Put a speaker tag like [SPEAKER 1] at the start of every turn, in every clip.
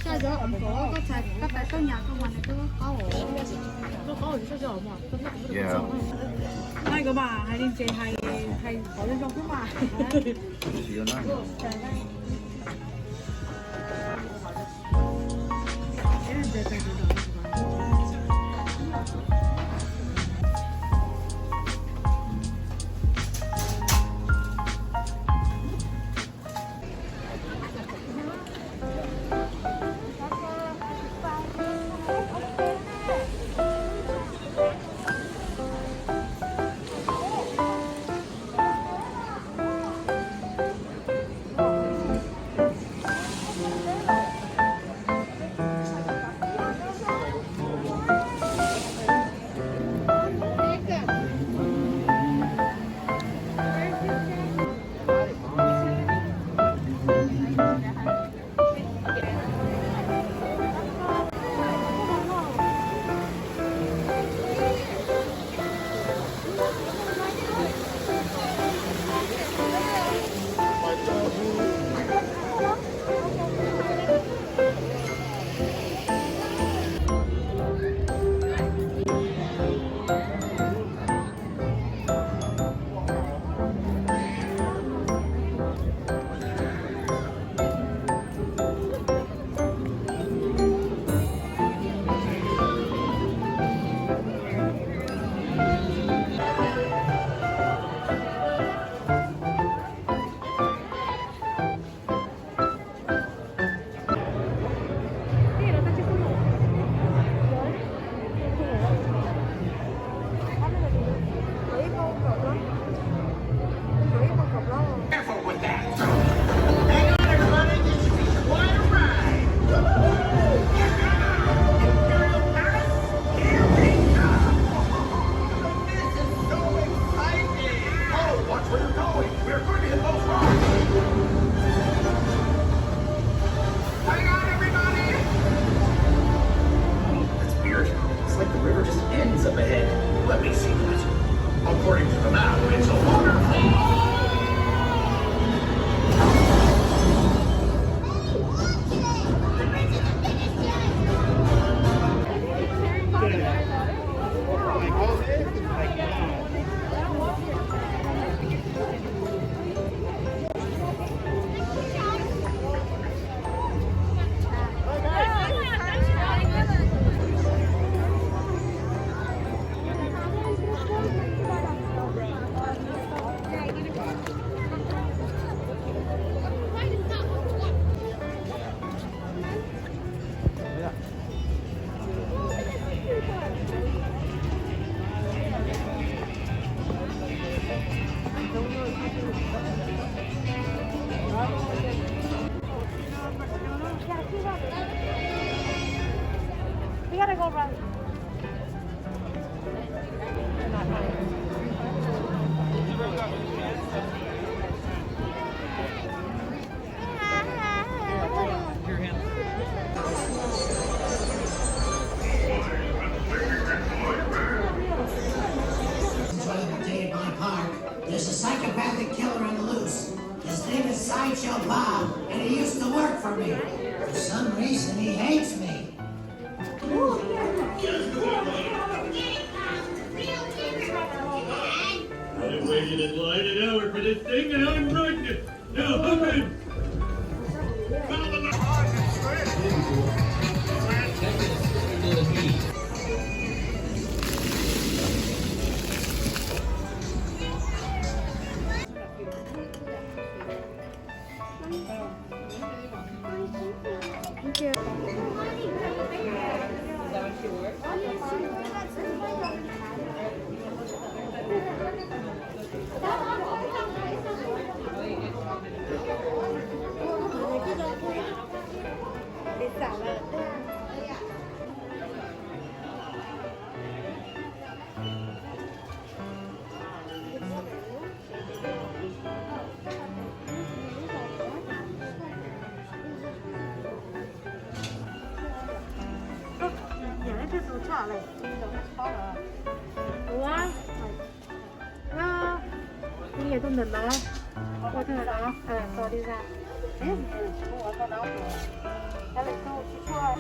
[SPEAKER 1] Sao giờ ẩm có chạy các bạn trong nhà không mà nó cứ có ổ có ổ sao giờ ẩm à
[SPEAKER 2] Yeah.
[SPEAKER 3] Hai cái bà hai lên trên hai có lên trong thuốc mà
[SPEAKER 2] You're not.
[SPEAKER 1] We gotta go right.
[SPEAKER 4] There's a psychopathic killer on the loose. His name is Sideshow Bob, and he used to work for me. For some reason, he hates me.
[SPEAKER 5] I've waited in line an hour for this thing, and I'm pregnant. Now, hop in.
[SPEAKER 1] Thank you. này tôi định đó. Tôi thấy đó. Tôi đi ra. Cái này tôi chỉ cho.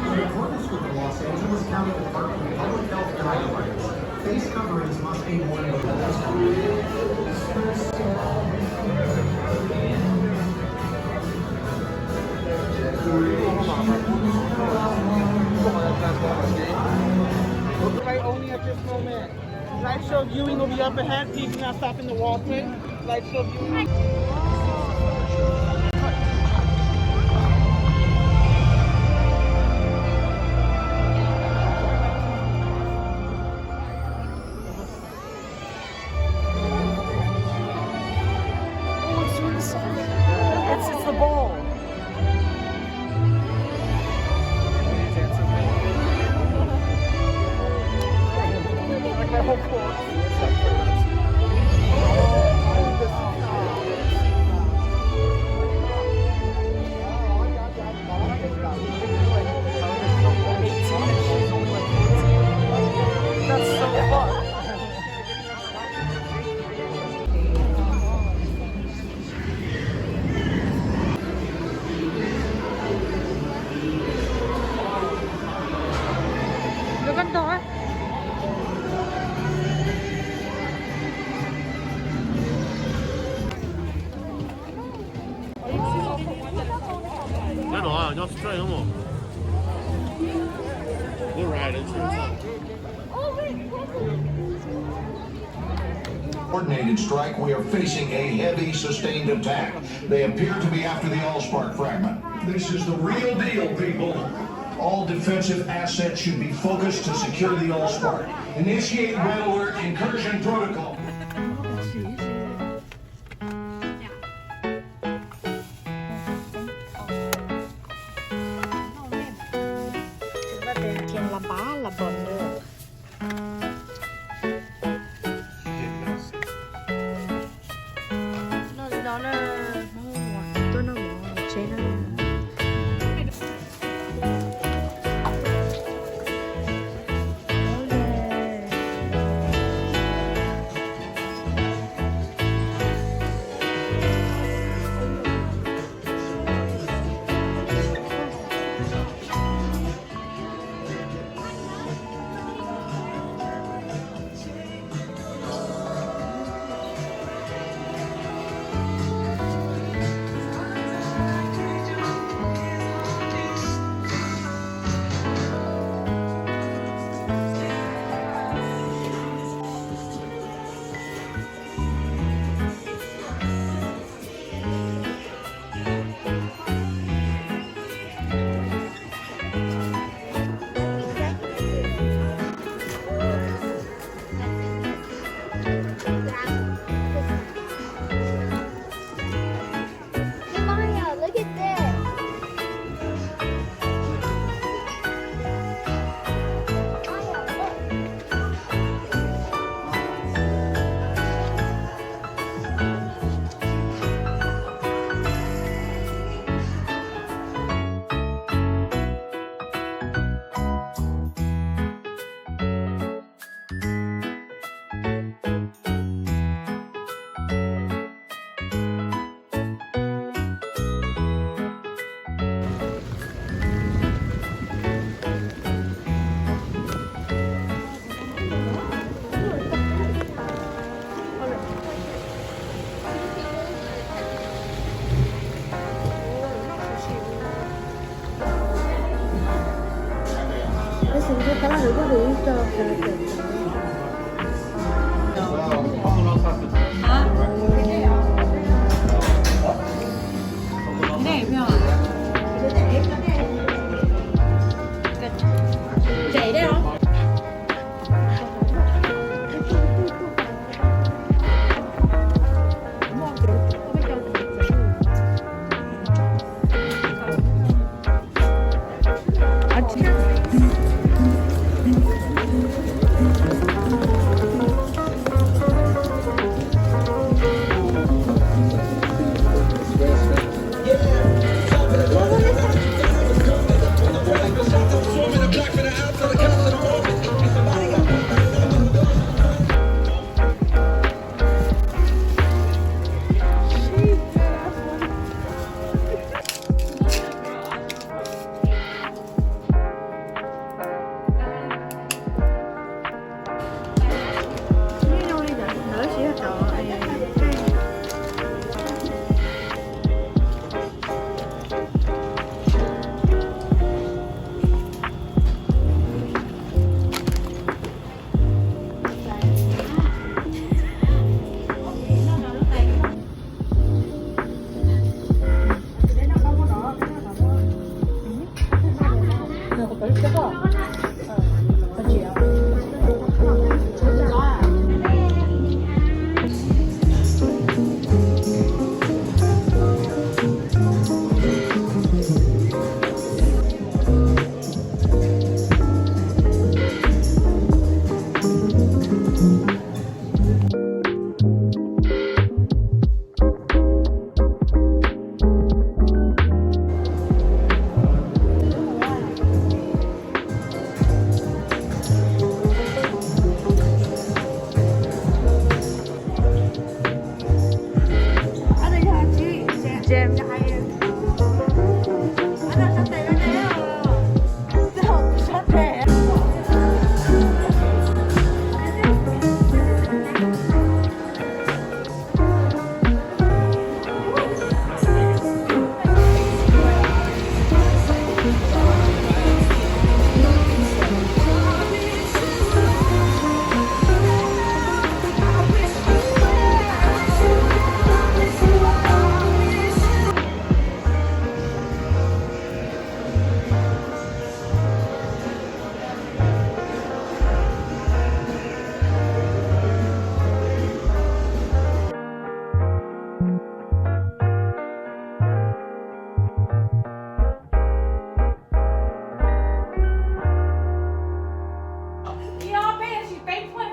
[SPEAKER 6] In accordance with the Los Angeles County Department of Public Health guidelines, face coverings must be worn
[SPEAKER 3] Right only at this moment. Light show viewing will be up ahead. Please do not stop in the walkway. Light show viewing. It's the ball. Like my whole floor. That's so fun.
[SPEAKER 1] Look at door.
[SPEAKER 5] We'll ride it.
[SPEAKER 7] Coordinated strike, we are facing a heavy sustained attack. They appear to be after the Allspark fragment. This is the real deal, people. All defensive assets should be focused to secure the Allspark. Initiate red alert incursion protocol.
[SPEAKER 1] Trên là bá là bẩn được. Đó là tôi nó bỏ chế nó. 이제 가라 이거 있어. Chạy đấy không?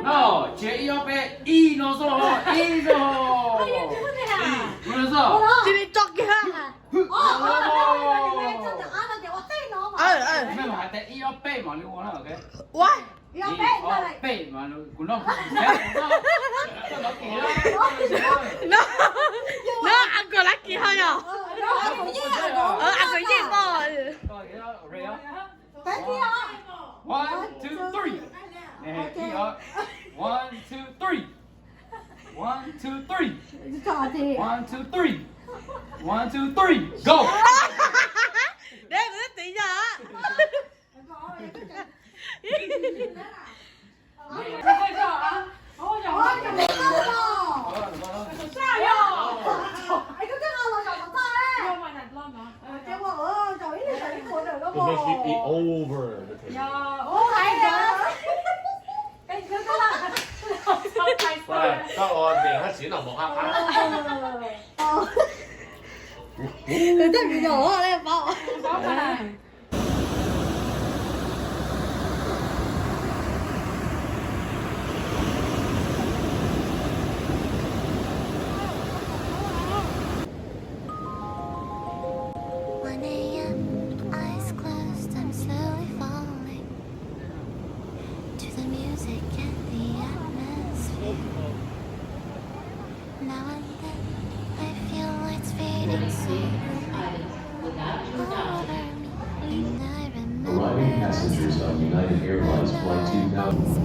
[SPEAKER 2] No, c'è io per I non so, ISO. Non so.
[SPEAKER 1] Chị chọc kìa.
[SPEAKER 2] Mẹ mà tại io pe mà lưu nó ok.
[SPEAKER 1] Ui.
[SPEAKER 2] Io pe mà cũng nó.
[SPEAKER 1] Nó ăn cờ lắc kìa hả nhở? Ăn cờ gì bò.
[SPEAKER 2] One, two, three. Nè, kia. 1, 2, 3. 1, 2, 3. 1, 2, 3. 1, 2, 3. Go.
[SPEAKER 1] Để nó tí giờ.
[SPEAKER 6] over. Các con thì hát xí nào một hát.
[SPEAKER 1] Người ta bị nhỏ lên bỏ.
[SPEAKER 8] Eyes closed, I'm slowly falling to the music and the atmosphere. Now and then I feel lights fading slowly over me, and I remember
[SPEAKER 9] Arriving passengers on United Airlines Flight 2000.